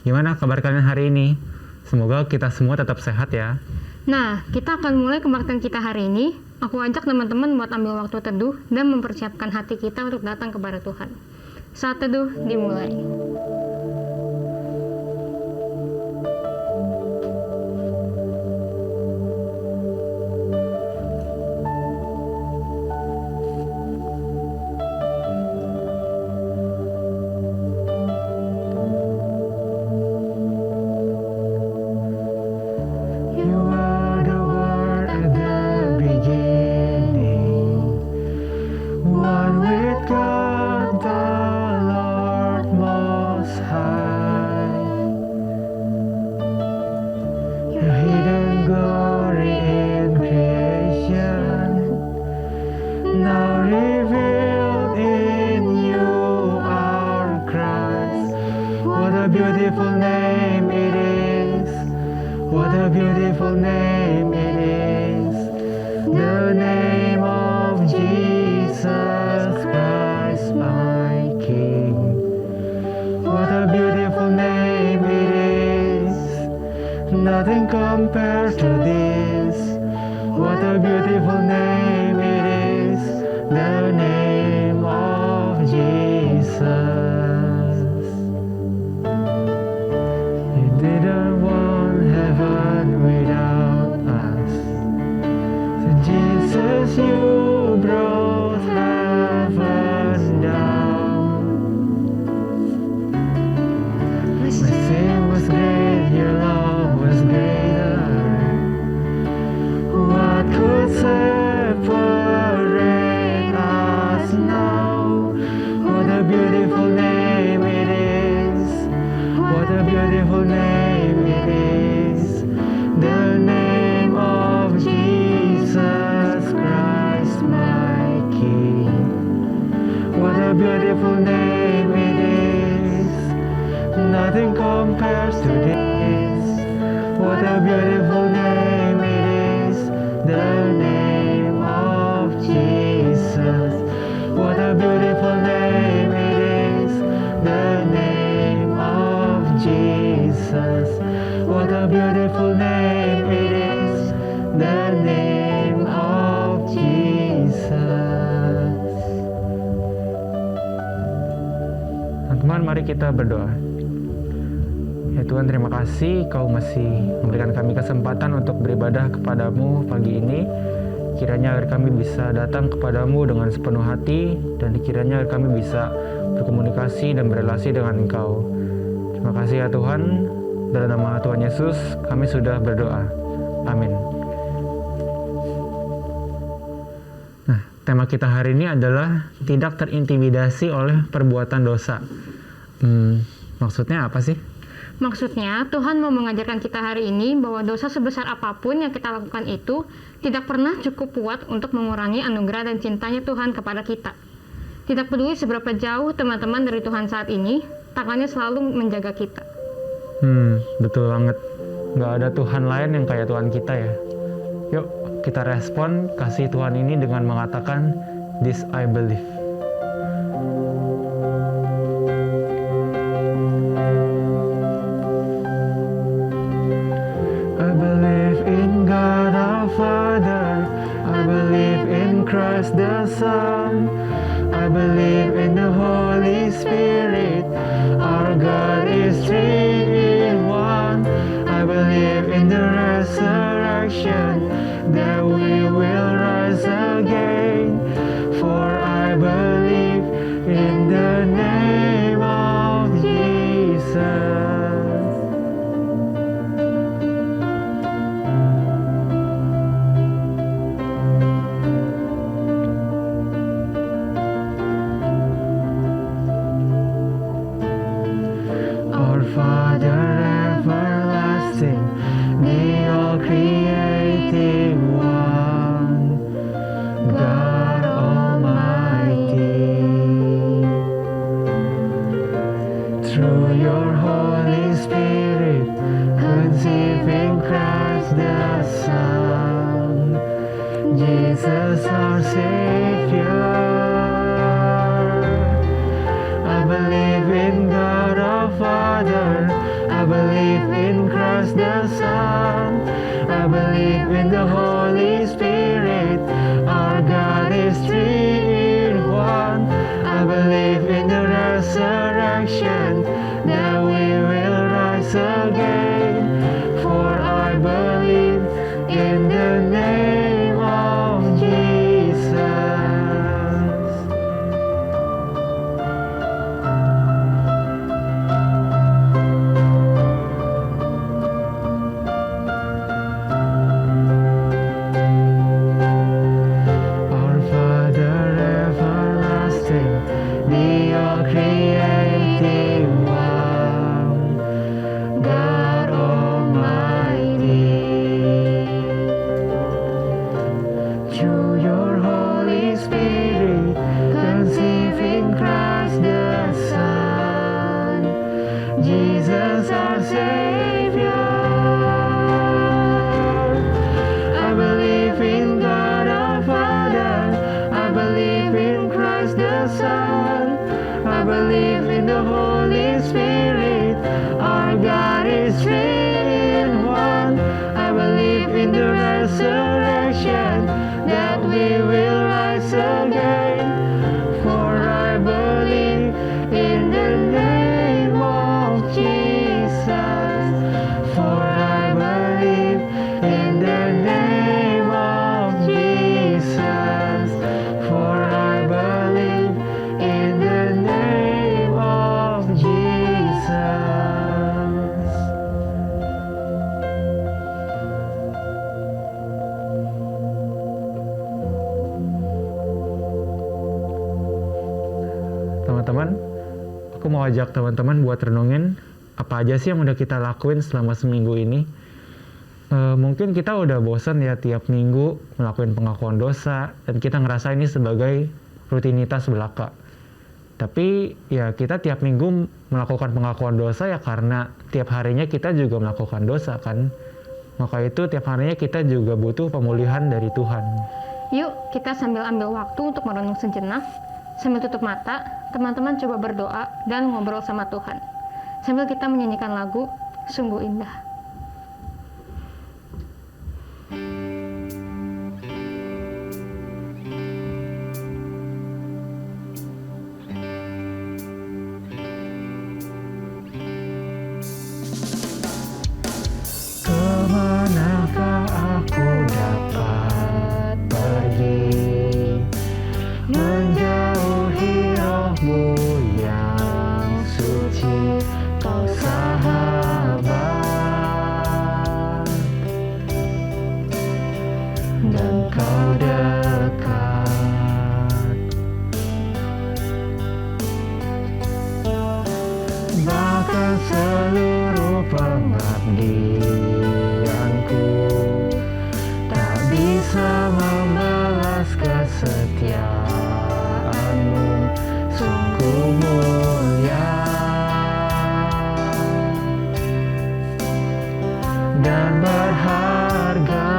Gimana kabar kalian hari ini? Semoga kita semua tetap sehat ya. Nah, kita akan mulai kebaktian kita hari ini. Aku ajak teman-teman buat ambil waktu teduh dan mempersiapkan hati kita untuk datang kepada Tuhan. Saat teduh dimulai. Nothing compares to this. What a beautiful name it is, the name of Jesus. You didn't want heaven without us. So Jesus, you brought heaven down. My sin was great, your love was greater. What could separate us now? What a beautiful name it is. What a beautiful name it is. The name of Jesus Christ, my King. What a beautiful name it is. Nothing compares to this. What a beautiful name it is, the name of Jesus. What a beautiful name it is, the name of Jesus. What a beautiful name it is, the name of Jesus. Teman-teman, mari kita berdoa. Ya Tuhan, terima kasih Kau masih memberikan kami kesempatan untuk beribadah kepadamu pagi ini. Kiranya agar kami bisa datang kepadamu dengan sepenuh hati, dan kiranya agar kami bisa berkomunikasi dan berrelasi dengan Engkau. Terima kasih ya Tuhan. Dalam nama Tuhan Yesus kami sudah berdoa. Amin. Nah, tema kita hari ini adalah tidak terintimidasi oleh perbuatan dosa. Maksudnya apa sih? Maksudnya, Tuhan mau mengajarkan kita hari ini bahwa dosa sebesar apapun yang kita lakukan itu tidak pernah cukup kuat untuk mengurangi anugerah dan cintanya Tuhan kepada kita. Tidak peduli seberapa jauh teman-teman dari Tuhan saat ini, tangannya selalu menjaga kita. Betul banget. Gak ada Tuhan lain yang kayak Tuhan kita ya. Yuk, kita respon kasih Tuhan ini dengan mengatakan, "This I believe." Christ the Son, I believe in the Holy Spirit, our God is three in one. I believe in the resurrection, that we will rise again, for I believe in the name of Jesus. Father everlasting, the all creating one, God Almighty. Through your Holy Spirit, conceiving Christ the Son, Jesus our Savior. I believe in God our Father, I Christ the Son. I believe in the Holy Spirit. Our God is three in one. I believe in the resurrection, that we will rise again. For I believe in the name of Jesus. Our Father everlasting, the all-creating one, God Almighty. Through your Holy Spirit, conceive in Christ the Son, Jesus our Savior. I believe in God our Father. I believe in Christ the Son. I believe in the Holy Spirit. Our God is three in one. I believe in the resurrection, that we will rise again. For I believe in the name of Jesus. For I believe in the name of Jesus. For I believe in the name of Jesus. Teman-teman, aku mau ajak teman-teman buat renungin apa aja sih yang udah kita lakuin selama seminggu ini. Mungkin kita udah bosan ya tiap minggu melakukan pengakuan dosa, dan kita ngerasa ini sebagai rutinitas belaka. Tapi ya kita tiap minggu melakukan pengakuan dosa ya karena tiap harinya kita juga melakukan dosa kan. Maka itu tiap harinya kita juga butuh pemulihan dari Tuhan. Yuk, kita sambil ambil waktu untuk merenung sejenak. Sambil tutup mata, teman-teman coba berdoa dan ngobrol sama Tuhan. Sambil kita menyanyikan lagu Sungguh Indah. Kemanakah aku dapat pergi, menjauhi rohmu yang suci, kau sahabat, dan kau dekat. Bahkan seluruh pengabdianku tak bisa membalas kesetiaanmu, sungguh mulia dan berharga.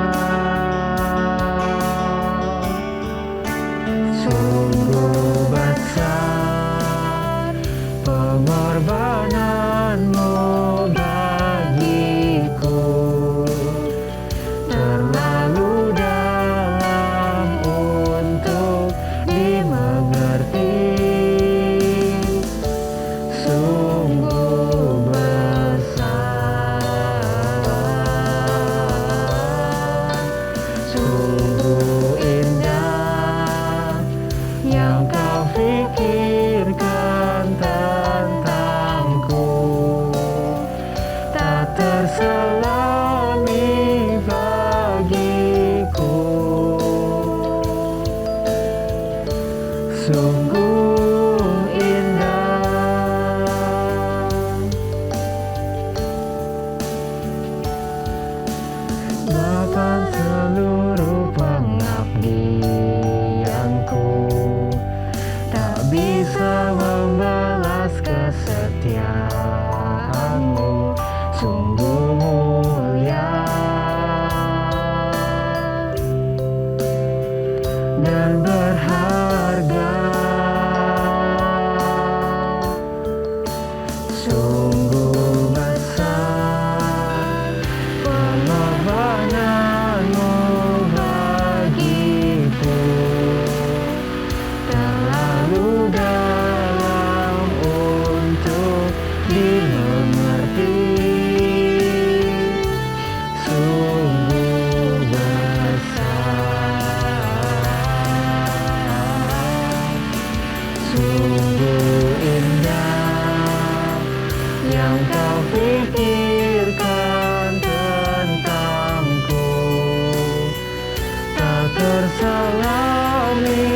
terselami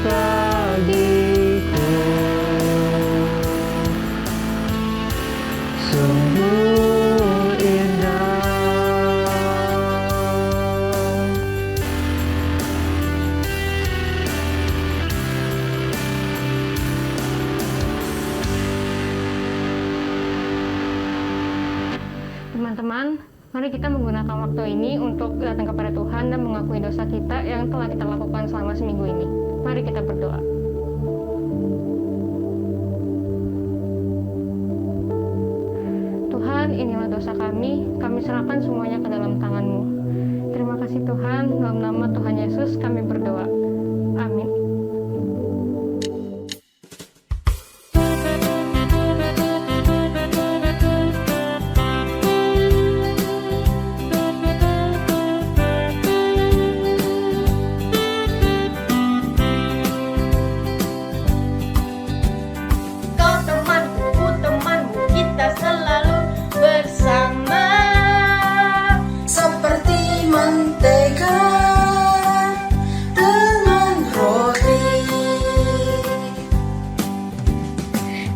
bagiku. Sungguh indah. Teman-teman, mari kita menggunakan waktu ini untuk datang kepada Tuhan dan mengakui dosa kita yang telah kita lakukan selama seminggu ini. Mari kita berdoa. Tuhan, inilah dosa kami serahkan semuanya ke dalam tangan-Mu. Terima kasih Tuhan, dalam nama Tuhan Yesus kami berdoa. Amin. Kau temanku, ku temanmu, kita selalu bersama. Seperti mentega dengan roti.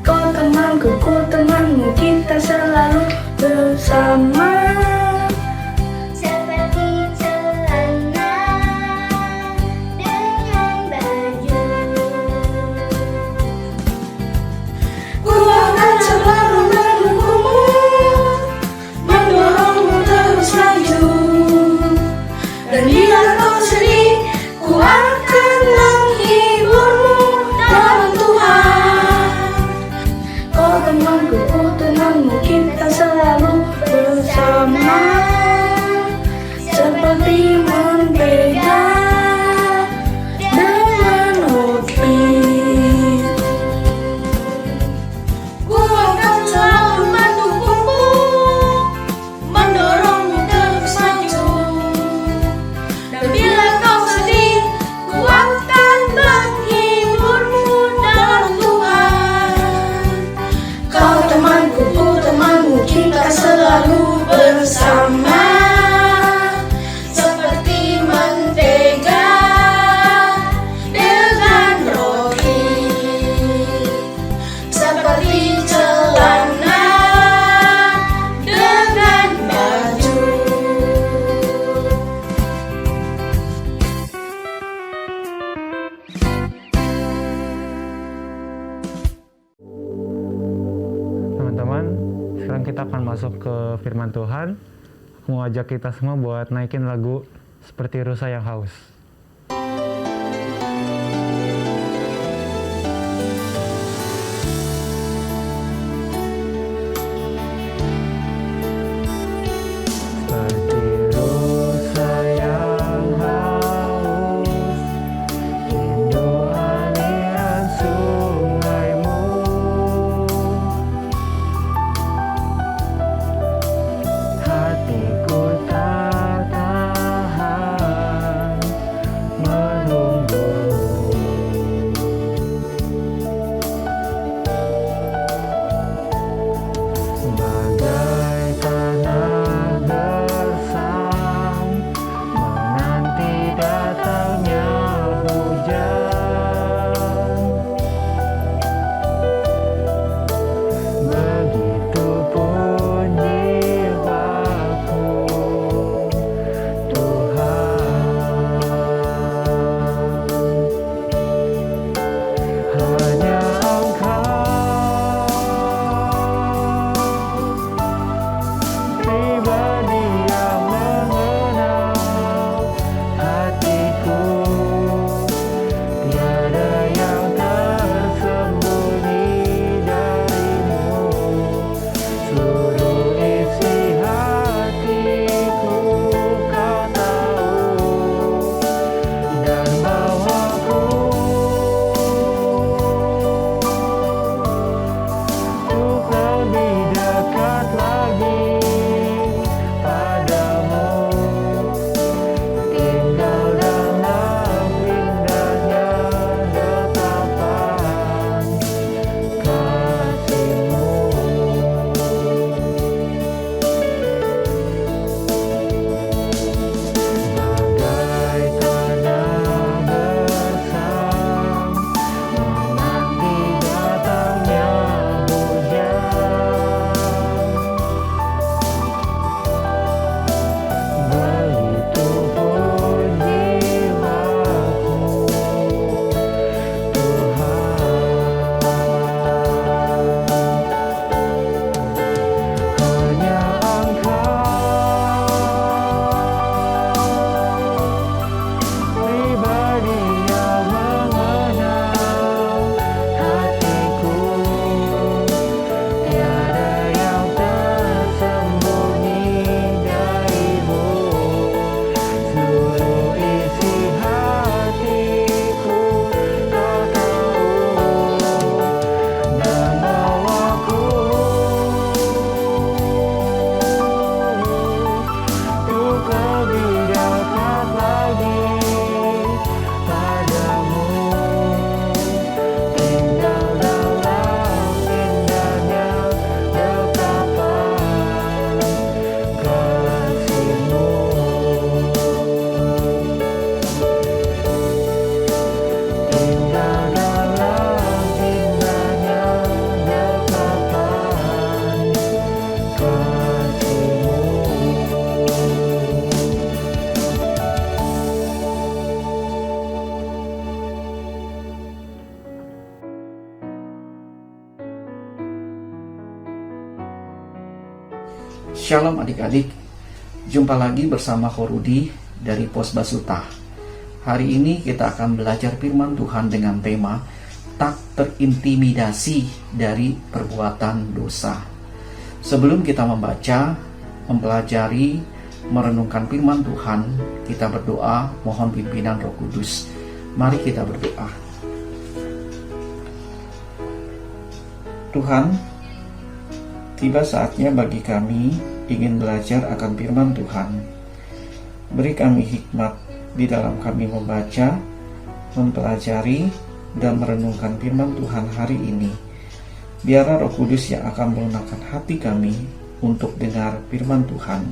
Kau temanku, ku temanmu, kita selalu bersama. Seperti celana dengan baju. Ku akan selalu mendukungmu, mendorongmu terus maju. Dan bila kau sedih, ku akan menghiburmu dalam Tuhan. Kau temanku, ku temanmu, kita selalu bersama. Seperti mentega dengan roti. Ku akan selalu mendukungmu, mendorongmu terus maju. Dan bila kau sedih, ku akan menghiburmu dalam Tuhan. Kau temanku, ku temanmu, kita selalu bersama. Seperti mentega dengan roti. Seperti celana dengan baju. Teman-teman, sekarang kita akan masuk ke firman Tuhan. Aku mau ajak kita semua buat naikin lagu Seperti Rusa yang Haus. Seperti rusa yang haus, rindu aliran sungaimu. Hatiku tak tahan Shalom adik-adik, jumpa lagi bersama Korudi dari Pos Basuta. Hari ini kita akan belajar firman Tuhan dengan tema tak terintimidasi dari perbuatan dosa. Sebelum kita membaca, mempelajari, merenungkan firman Tuhan, kita berdoa mohon pimpinan Roh Kudus. Mari kita berdoa. Tuhan, tiba saatnya bagi kami ingin belajar akan firman Tuhan. Beri kami hikmat di dalam kami membaca, mempelajari, dan merenungkan firman Tuhan hari ini. Biarlah Roh Kudus yang akan melunakkan hati kami untuk dengar firman Tuhan.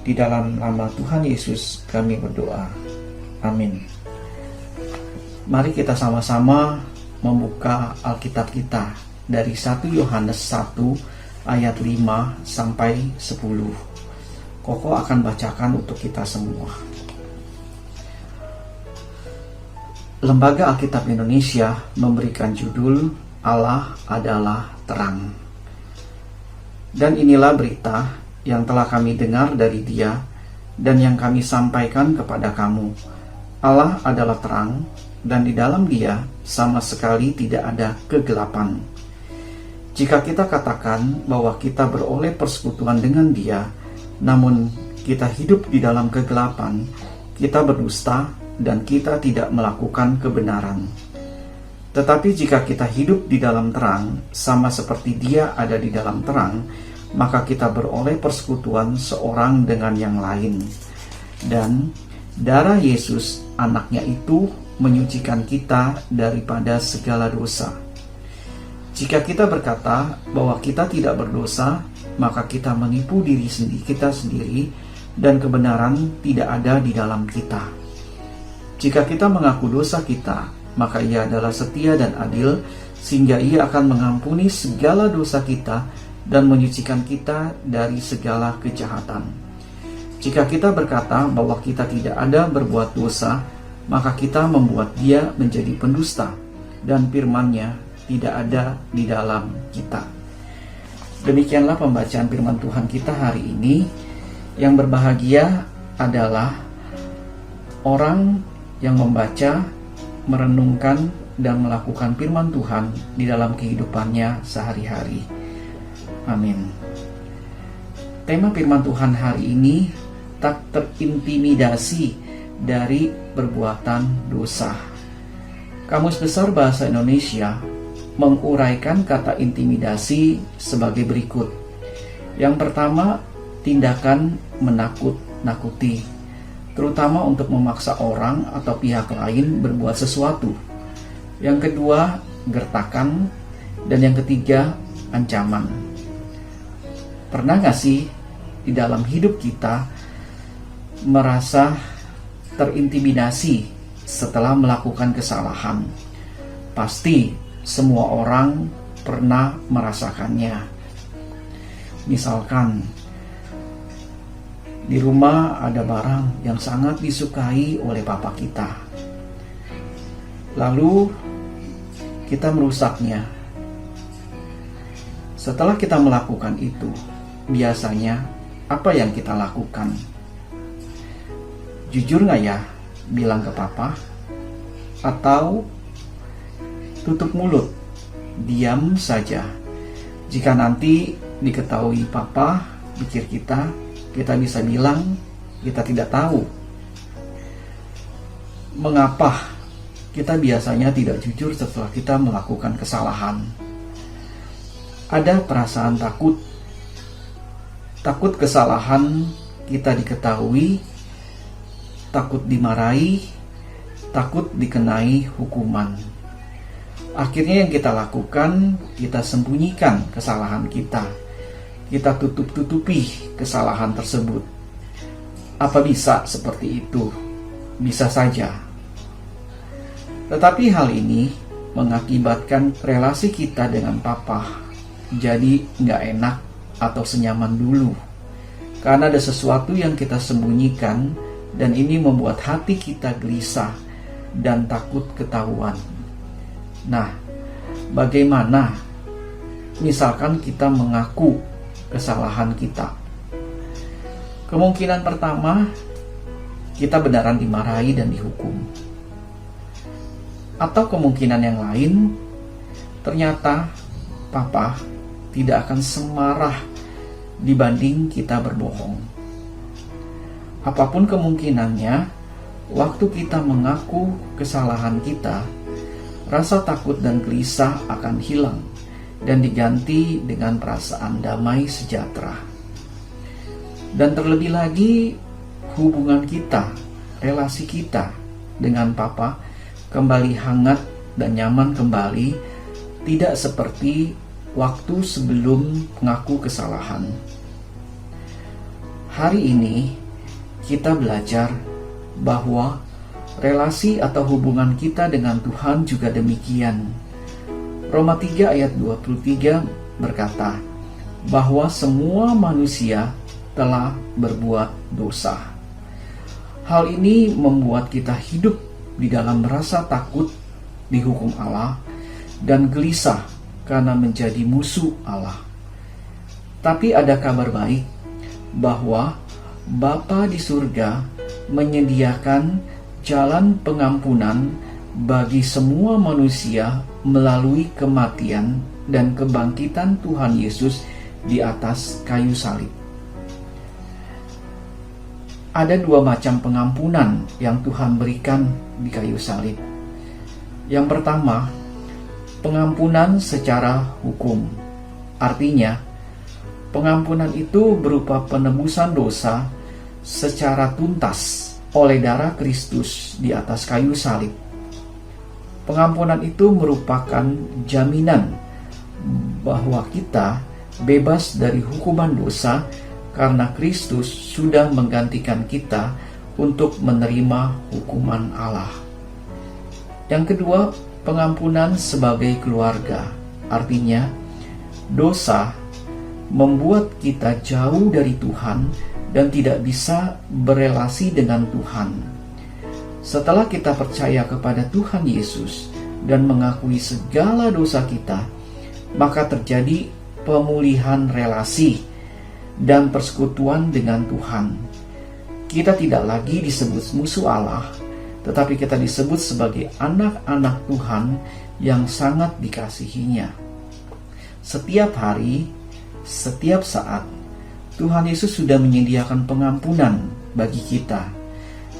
Di dalam nama Tuhan Yesus kami berdoa. Amin. Mari kita sama-sama membuka Alkitab kita dari 1 Yohanes 1 ayat 5 sampai 10. Koko akan bacakan untuk kita semua. Lembaga Alkitab Indonesia memberikan judul Allah adalah terang. Dan inilah berita yang telah kami dengar dari Dia dan yang kami sampaikan kepada kamu. Allah adalah terang dan di dalam Dia sama sekali tidak ada kegelapan. Jika kita katakan bahwa kita beroleh persekutuan dengan Dia, namun kita hidup di dalam kegelapan, kita berdusta dan kita tidak melakukan kebenaran. Tetapi jika kita hidup di dalam terang, sama seperti Dia ada di dalam terang, maka kita beroleh persekutuan seorang dengan yang lain. Dan darah Yesus, anaknya itu, menyucikan kita daripada segala dosa. Jika kita berkata bahwa kita tidak berdosa, maka kita menipu diri kita sendiri dan kebenaran tidak ada di dalam kita. Jika kita mengaku dosa kita, maka Ia adalah setia dan adil sehingga Ia akan mengampuni segala dosa kita dan menyucikan kita dari segala kejahatan. Jika kita berkata bahwa kita tidak ada berbuat dosa, maka kita membuat Dia menjadi pendusta dan firman-Nya tidak ada di dalam kita. Demikianlah pembacaan firman Tuhan kita hari ini. Yang berbahagia adalah orang yang membaca, merenungkan, dan melakukan firman Tuhan di dalam kehidupannya sehari-hari. Amin. Tema firman Tuhan hari ini, tak terintimidasi dari perbuatan dosa. Kamus Besar Bahasa Indonesia menguraikan kata intimidasi sebagai berikut. Yang pertama, tindakan menakut-nakuti, terutama untuk memaksa orang atau pihak lain berbuat sesuatu. Yang kedua, gertakan, dan yang ketiga, ancaman. Pernah gak sih di dalam hidup kita merasa terintimidasi setelah melakukan kesalahan? Pasti semua orang pernah merasakannya. Misalkan di rumah ada barang yang sangat disukai oleh papa kita, lalu kita merusaknya. Setelah kita melakukan itu, biasanya apa yang kita lakukan? Jujur gak ya bilang ke papa? Atau tutup mulut, diam saja? Jika nanti diketahui papa, pikir kita bisa bilang kita tidak tahu. Mengapa kita biasanya tidak jujur setelah kita melakukan kesalahan? Ada perasaan takut kesalahan kita diketahui, takut dimarahi, takut dikenai hukuman. Akhirnya yang kita lakukan, kita sembunyikan kesalahan kita. Kita tutup-tutupi kesalahan tersebut. Apa bisa seperti itu? Bisa saja. Tetapi hal ini mengakibatkan relasi kita dengan papa jadi nggak enak atau senyaman dulu. Karena ada sesuatu yang kita sembunyikan dan ini membuat hati kita gelisah dan takut ketahuan. Nah, bagaimana misalkan kita mengaku kesalahan kita, Kemungkinan pertama, kita benaran dimarahi dan dihukum. Atau kemungkinan yang lain, ternyata Papa tidak akan semarah dibanding kita berbohong. Apapun kemungkinannya, waktu kita mengaku kesalahan kita, rasa takut dan gelisah akan hilang dan diganti dengan perasaan damai sejahtera. Dan terlebih lagi, hubungan kita, relasi kita dengan Papa kembali hangat dan nyaman kembali, tidak seperti waktu sebelum mengaku kesalahan. Hari ini kita belajar bahwa relasi atau hubungan kita dengan Tuhan juga demikian. Roma 3 ayat 23 berkata bahwa semua manusia telah berbuat dosa. Hal ini membuat kita hidup di dalam rasa takut dihukum Allah dan gelisah karena menjadi musuh Allah. Tapi ada kabar baik bahwa Bapa di surga menyediakan jalan pengampunan bagi semua manusia melalui kematian dan kebangkitan Tuhan Yesus di atas kayu salib. Ada dua macam pengampunan yang Tuhan berikan di kayu salib. Yang pertama, pengampunan secara hukum. Artinya, pengampunan itu berupa penebusan dosa secara tuntas oleh darah Kristus di atas kayu salib. Pengampunan itu merupakan jaminan bahwa kita bebas dari hukuman dosa karena Kristus sudah menggantikan kita untuk menerima hukuman Allah. Yang kedua, pengampunan sebagai keluarga. Artinya, dosa membuat kita jauh dari Tuhan dan tidak bisa berelasi dengan Tuhan. Setelah kita percaya kepada Tuhan Yesus dan mengakui segala dosa kita, maka terjadi pemulihan relasi dan persekutuan dengan Tuhan. Kita tidak lagi disebut musuh Allah, tetapi kita disebut sebagai anak-anak Tuhan yang sangat dikasihinya. Setiap hari, setiap saat, Tuhan Yesus sudah menyediakan pengampunan bagi kita.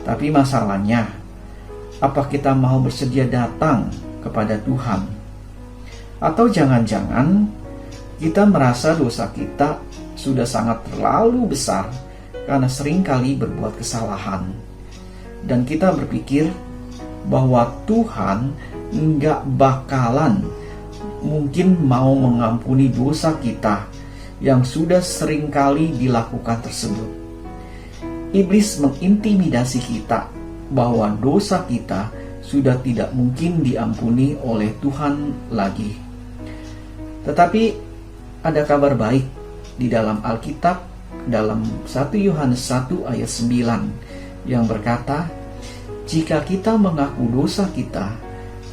Tapi masalahnya, apa kita mau bersedia datang kepada Tuhan? Atau jangan-jangan kita merasa dosa kita sudah sangat terlalu besar karena seringkali berbuat kesalahan. Dan kita berpikir bahwa Tuhan nggak bakalan mungkin mau mengampuni dosa kita yang sudah seringkali dilakukan tersebut. Iblis mengintimidasi kita bahwa dosa kita sudah tidak mungkin diampuni oleh Tuhan lagi. Tetapi ada kabar baik di dalam Alkitab, dalam 1 Yohanes 1 ayat 9 yang berkata, jika kita mengaku dosa kita,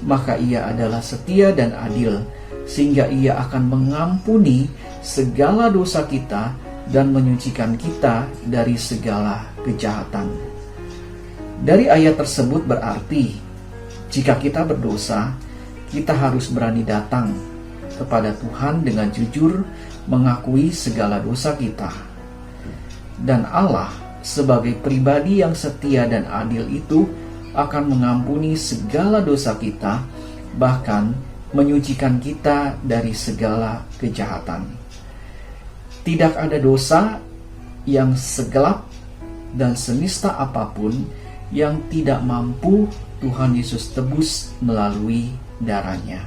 maka Ia adalah setia dan adil, sehingga Ia akan mengampuni segala dosa kita dan menyucikan kita dari segala kejahatan. Dari ayat tersebut berarti, jika kita berdosa, kita harus berani datang kepada Tuhan dengan jujur mengakui segala dosa kita. Dan Allah sebagai pribadi yang setia dan adil itu akan mengampuni segala dosa kita, bahkan menyucikan kita dari segala kejahatan. Tidak ada dosa yang segelap dan senista apapun yang tidak mampu Tuhan Yesus tebus melalui darahnya.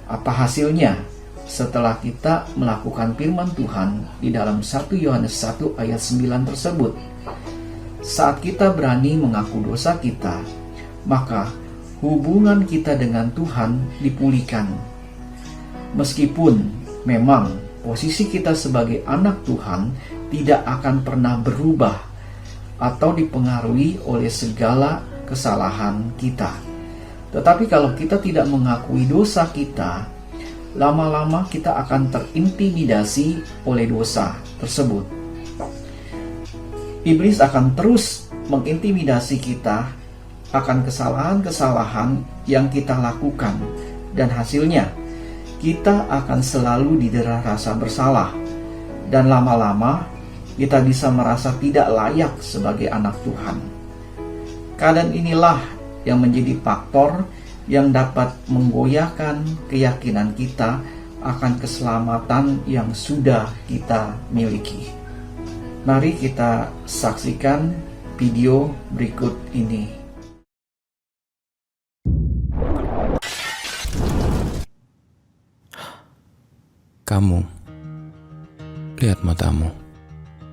Apa hasilnya setelah kita melakukan firman Tuhan di dalam 1 Yohanes 1 ayat 9 tersebut? Saat kita berani mengaku dosa kita, maka hubungan kita dengan Tuhan dipulihkan. Meskipun memang posisi kita sebagai anak Tuhan tidak akan pernah berubah atau dipengaruhi oleh segala kesalahan kita. Tetapi kalau kita tidak mengakui dosa kita, lama-lama kita akan terintimidasi oleh dosa tersebut. iblis akan terus mengintimidasi kita akan kesalahan-kesalahan yang kita lakukan, dan hasilnya kita akan selalu didera rasa bersalah, dan lama-lama kita bisa merasa tidak layak sebagai anak Tuhan. Keadaan inilah yang menjadi faktor yang dapat menggoyahkan keyakinan kita akan keselamatan yang sudah kita miliki. Mari kita saksikan video berikut ini. Kamu, lihat matamu,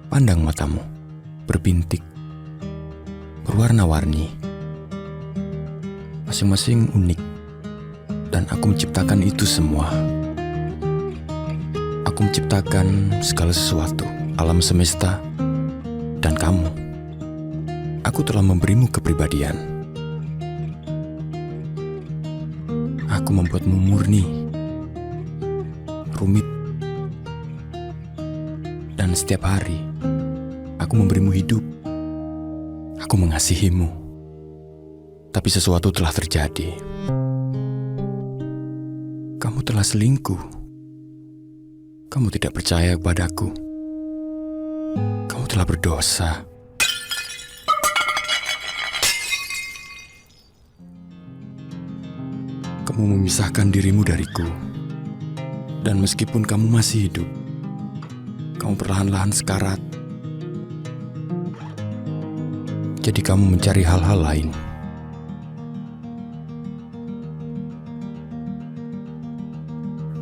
pandang matamu, berbintik, berwarna-warni, masing-masing unik, dan aku menciptakan itu semua. Aku menciptakan segala sesuatu, alam semesta, dan kamu. Aku telah memberimu kepribadian. Aku membuatmu murni, rumit, dan setiap hari aku memberimu hidup. Aku mengasihimu, tapi sesuatu telah terjadi. Kamu telah selingkuh. Kamu tidak percaya kepadaku. Kamu telah berdosa. Kamu memisahkan dirimu dariku. Dan meskipun kamu masih hidup, kamu perlahan-lahan sekarat. Jadi kamu mencari hal-hal lain.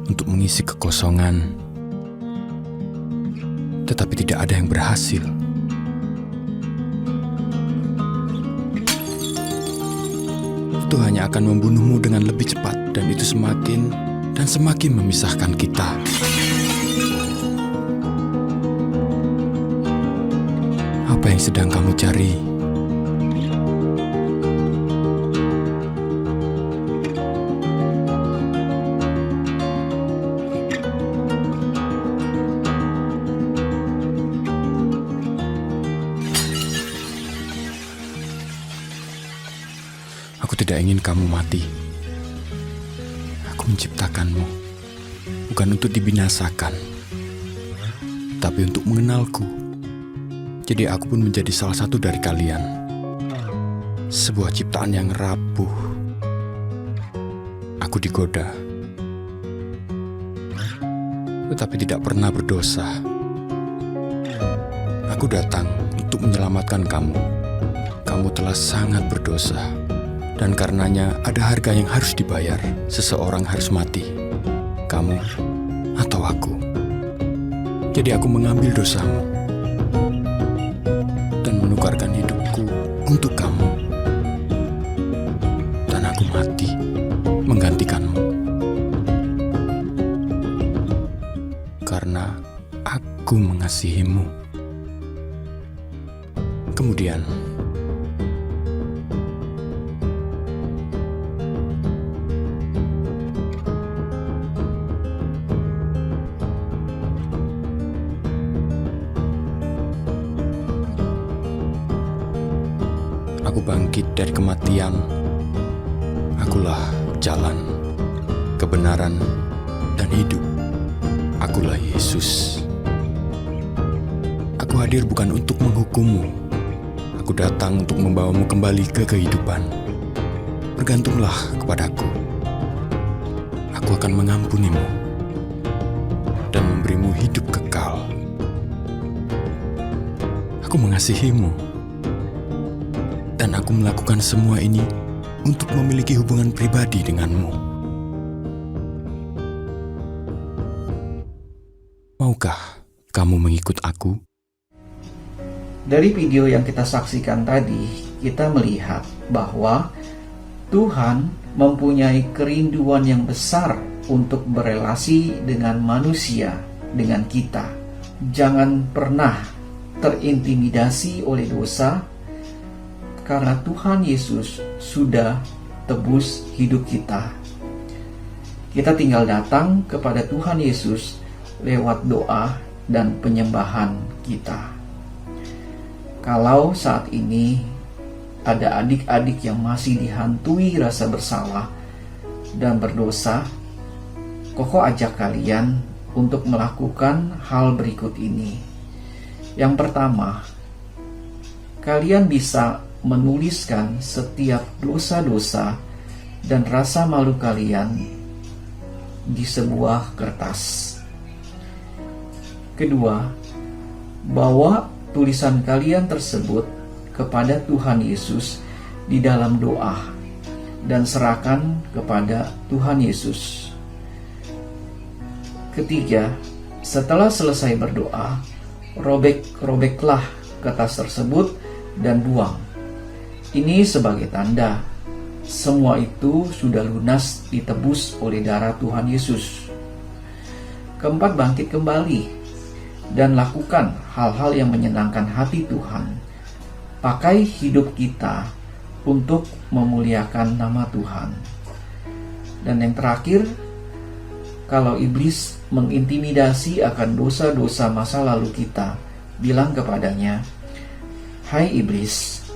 Untuk mengisi kekosongan. Tetapi tidak ada yang berhasil. Itu hanya akan membunuhmu dengan lebih cepat, dan itu semakin dan semakin memisahkan kita. Apa yang sedang kamu cari? Aku tidak ingin kamu mati. Aku menciptakanmu, bukan untuk dibinasakan, tapi untuk mengenalku. Jadi aku pun menjadi salah satu dari kalian. Sebuah ciptaan yang rapuh. Aku digoda, tetapi tidak pernah berdosa. Aku datang untuk menyelamatkan kamu. Kamu telah sangat berdosa. Dan karenanya ada harga yang harus dibayar. Seseorang harus mati, kamu atau aku. Jadi aku mengambil dosamu dan menukarkan hidupku untuk kamu. Dan aku mati menggantikanmu. Karena aku mengasihimu. Kemudian aku bangkit dari kematian. Akulah jalan, kebenaran, dan hidup. Akulah Yesus. Aku hadir bukan untuk menghukummu. Aku datang untuk membawamu kembali ke kehidupan. Bergantunglah kepadaku. Aku akan mengampunimu dan memberimu hidup kekal. Aku mengasihimu. Dan aku melakukan semua ini untuk memiliki hubungan pribadi denganmu. Maukah kamu mengikut aku? Dari video yang kita saksikan tadi, kita melihat bahwa Tuhan mempunyai kerinduan yang besar untuk berelasi dengan manusia, dengan kita. Jangan pernah terintimidasi oleh dosa, karena Tuhan Yesus sudah tebus hidup kita. Kita tinggal datang kepada Tuhan Yesus lewat doa dan penyembahan kita. Kalau saat ini ada adik-adik yang masih dihantui rasa bersalah dan berdosa, Koko ajak kalian untuk melakukan hal berikut ini. Yang pertama, kalian bisa menuliskan setiap dosa-dosa dan rasa malu kalian di sebuah kertas. Kedua, bawa tulisan kalian tersebut kepada Tuhan Yesus di dalam doa dan serahkan kepada Tuhan Yesus. Ketiga, setelah selesai berdoa, robeklah kertas tersebut dan buang. Ini sebagai tanda semua itu sudah lunas ditebus oleh darah Tuhan Yesus. Keempat, bangkit kembali dan lakukan hal-hal yang menyenangkan hati Tuhan. Pakai hidup kita untuk memuliakan nama Tuhan. Dan yang terakhir, kalau iblis mengintimidasi akan dosa-dosa masa lalu kita, bilang kepadanya, "Hai iblis,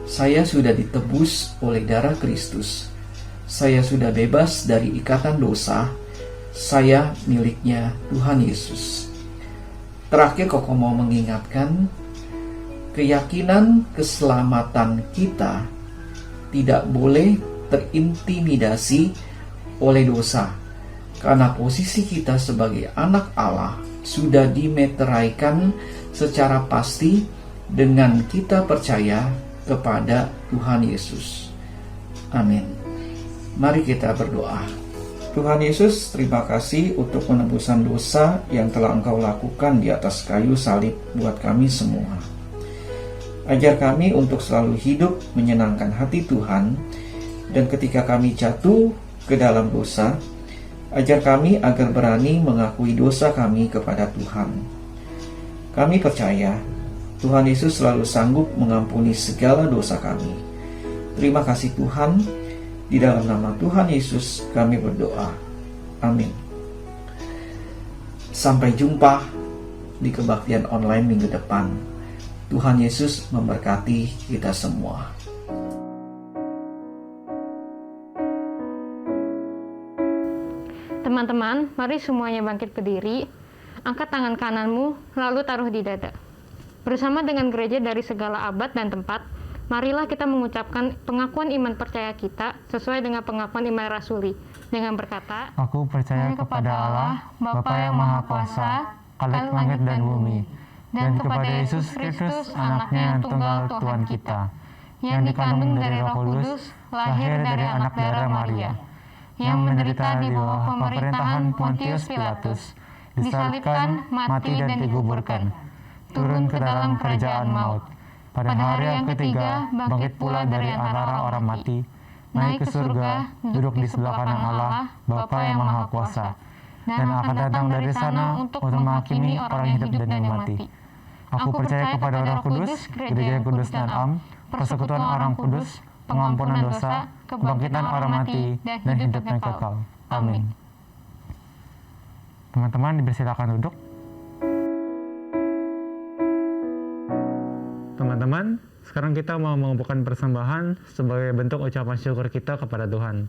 saya sudah ditebus oleh darah Kristus. Saya sudah bebas dari ikatan dosa. Saya miliknya Tuhan Yesus." Terakhir, Koko mau mengingatkan, keyakinan keselamatan kita tidak boleh terintimidasi oleh dosa, karena posisi kita sebagai anak Allah sudah dimeteraikan secara pasti dengan kita percaya kepada Tuhan Yesus. Amin. Mari kita berdoa. Tuhan Yesus, terima kasih untuk penebusan dosa yang telah Engkau lakukan di atas kayu salib buat kami semua. Ajar kami untuk selalu hidup menyenangkan hati Tuhan, dan ketika kami jatuh ke dalam dosa, ajar kami agar berani mengakui dosa kami kepada Tuhan. Kami percaya Tuhan Yesus selalu sanggup mengampuni segala dosa kami. Terima kasih Tuhan. Di dalam nama Tuhan Yesus kami berdoa. Amin. Sampai jumpa di kebaktian online minggu depan. Tuhan Yesus memberkati kita semua. Teman-teman, mari semuanya bangkit berdiri. Angkat tangan kananmu, lalu taruh di dada. Bersama dengan gereja dari segala abad dan tempat, marilah kita mengucapkan pengakuan iman percaya kita sesuai dengan pengakuan iman rasuli, dengan berkata, Aku percaya kepada Allah, Bapa yang Maha Kuasa, Khalik langit dan bumi, dan kepada Yesus Kristus, anaknya yang tunggal Tuhan kita, yang dikandung dari Roh Kudus, lahir dari anak darah Maria, yang menderita di bawah pemerintahan Pontius Pilatus, disalibkan, mati dan dikuburkan, turun ke dalam kerajaan maut. Pada hari yang ketiga, bangkit pula dari antara orang mati, naik ke surga, duduk di sebelah kanan Allah, Bapa yang Maha Kuasa, dan akan datang dari sana untuk menghakimi orang hidup dan yang mati. Aku percaya kepada Roh Kudus, gereja yang kudus dan am, persekutuan orang kudus, pengampunan dosa, kebangkitan orang mati, dan hidup yang kekal. Amin. Teman-teman dipersilakan duduk. Teman-teman, sekarang kita mau mengumpulkan persembahan sebagai bentuk ucapan syukur kita kepada Tuhan.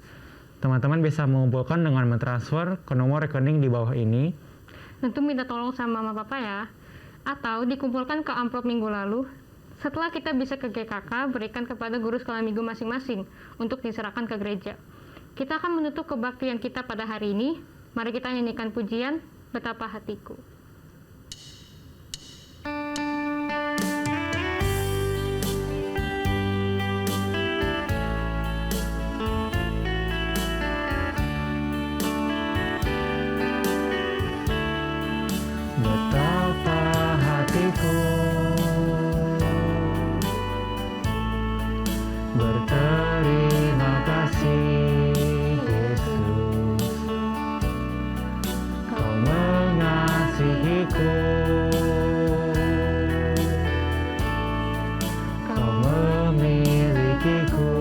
Teman-teman bisa mengumpulkan dengan mentransfer ke nomor rekening di bawah ini. Tentu minta tolong sama Mama Papa ya. Atau dikumpulkan ke amplop minggu lalu. Setelah kita bisa ke GKK, berikan kepada guru sekolah minggu masing-masing untuk diserahkan ke gereja. Kita akan menutup kebaktian kita pada hari ini. Mari kita nyanyikan pujian Betapa Hatiku. Betapa hatiku berterima kasih Yesus, Kau mengasihiku, Kau memilikiku.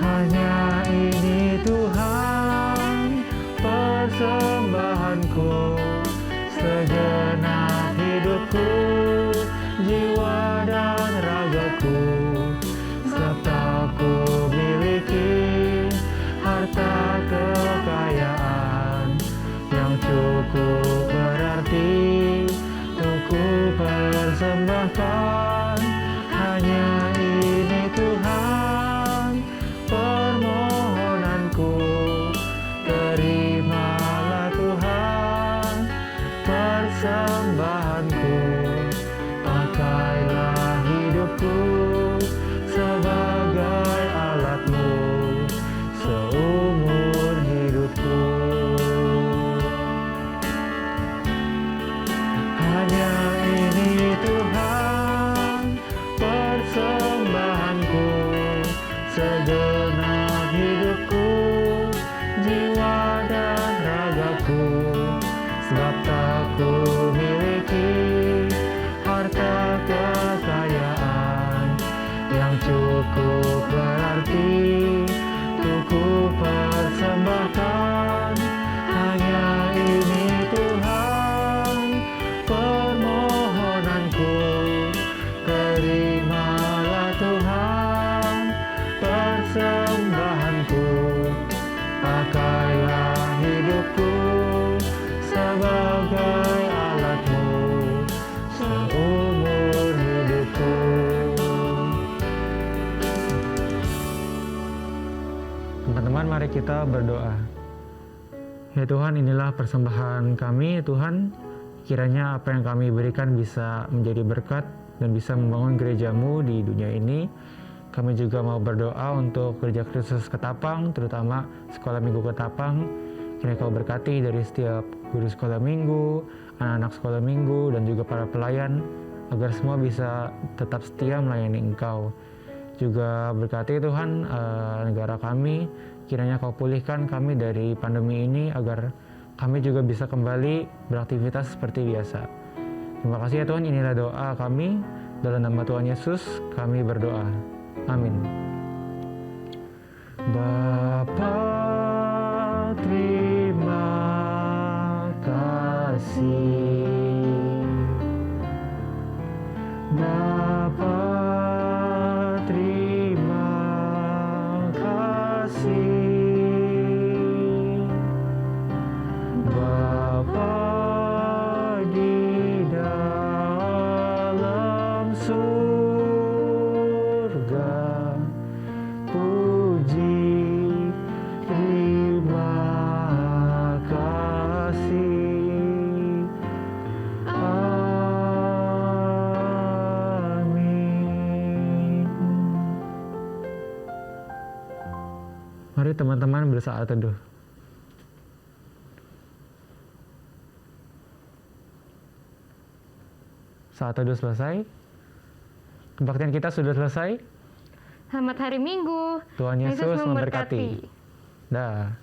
Hanya ini Tuhan persembahanku segenap persembahkan. Hanya ini Tuhan permohonanku. Terimalah Tuhan persembahanku. Pakailah hidupku sebagai alatmu seumur hidupku. Hanya ini Tuhan persembahanku, segenap hidupku, jiwa dan ragaku. Sebab tak ku miliki harta kekayaan yang cukup berarti untuk ku persembahkan. Hanya ini Tuhan permohonanku. Terimalah Tuhan persembahanku. Pakailah hidupku sebagai alatmu seumur hidupku. Teman-teman, mari kita berdoa. Ya Tuhan, inilah persembahan kami, Tuhan. Kiranya apa yang kami berikan bisa menjadi berkat dan bisa membangun gereja-Mu di dunia ini. Kami juga mau berdoa untuk Gereja Kristus Ketapang, terutama Sekolah Minggu Ketapang. Kiranya Kau berkati dari setiap guru sekolah minggu, anak-anak sekolah minggu, dan juga para pelayan, agar semua bisa tetap setia melayani Engkau. Juga berkati Tuhan negara kami, kiranya Kau pulihkan kami dari pandemi ini agar kami juga bisa kembali beraktivitas seperti biasa. Terima kasih ya Tuhan, inilah doa kami. Dalam nama Tuhan Yesus kami berdoa. Amin. Bapa, terima kasih. Bapa, terima kasih. Bapa di dalam surga, puji, terima kasih. Amin. Mari teman-teman bersaat teduh. Saat teduh selesai, kebaktian kita sudah selesai. Selamat hari Minggu. Tuhan Yesus memberkati. Dah.